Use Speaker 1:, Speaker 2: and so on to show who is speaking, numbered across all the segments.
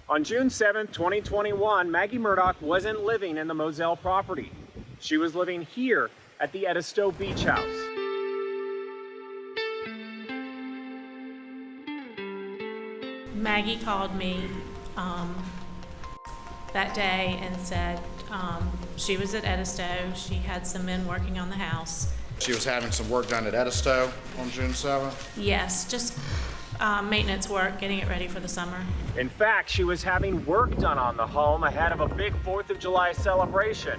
Speaker 1: On June 7, 2021, Maggie Murdaugh wasn't living in the Moselle property. She was living here at the Edisto Beach house.
Speaker 2: Maggie called me that day and said she was at Edisto. She had some men working on the house.
Speaker 3: She was having some work done at Edisto on June 7th?
Speaker 2: Yes, just maintenance work, getting it ready for the summer.
Speaker 1: In fact, she was having work done on the home ahead of a big 4th of July celebration.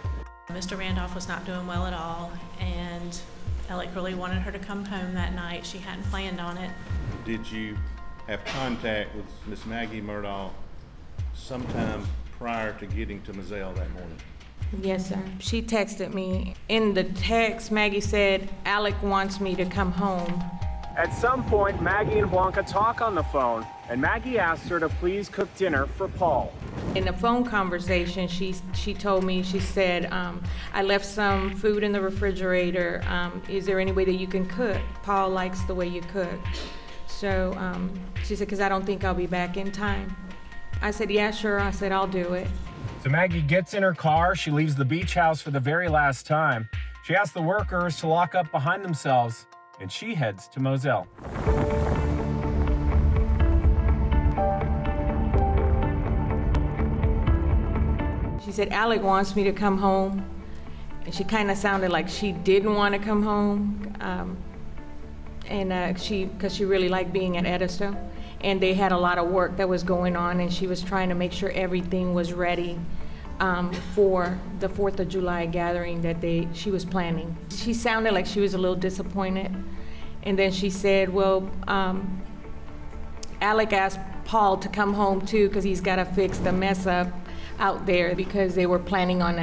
Speaker 2: Mr. Randolph was not doing well at all, and Alec really wanted her to come home that night. She hadn't planned on it.
Speaker 4: Did you have contact with Miss Maggie Murdaugh sometime prior to getting to Moselle that morning?
Speaker 5: Yes, sir. She texted me. In the text, Maggie said, Alec wants me to come home.
Speaker 1: At some point, Maggie and Blanca talk on the phone, and Maggie asked her to please cook dinner for Paul.
Speaker 5: In the phone conversation, she told me, she said, I left some food in the refrigerator. Is there any way that you can cook? Paul likes the way you cook. So she said, because I don't think I'll be back in time. I said, yeah, sure. I said, I'll do it.
Speaker 1: So Maggie gets in her car. She leaves the beach house for the very last time. She asks the workers to lock up behind themselves, and she heads to Moselle.
Speaker 5: She said, Alec wants me to come home. And she kind of sounded like she didn't want to come home. Because she really liked being at Edisto. And they had a lot of work that was going on, and she was trying to make sure everything was ready for the 4th of July gathering that she was planning. She sounded like she was a little disappointed. And then she said, well, Alec asked Paul to come home too, because he's got to fix the mess up out there, because they were planning on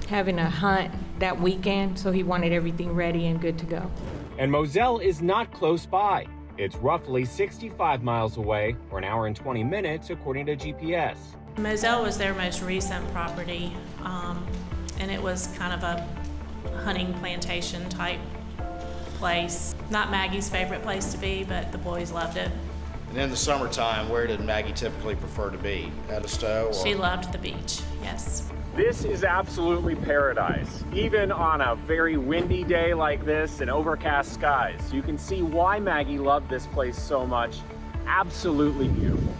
Speaker 5: having a hunt that weekend, so he wanted everything ready and good to go.
Speaker 1: And Moselle is not close by. It's roughly 65 miles away, or an hour and 20 minutes, according to GPS.
Speaker 2: Moselle was their most recent property, and it was kind of a hunting plantation type place. Not Maggie's favorite place to be, but the boys loved it.
Speaker 3: And in the summertime, where did Maggie typically prefer to be? Edisto?
Speaker 2: She loved the beach, yes.
Speaker 1: This is absolutely paradise. Even on a very windy day like this and overcast skies, you can see why Maggie loved this place so much. Absolutely beautiful.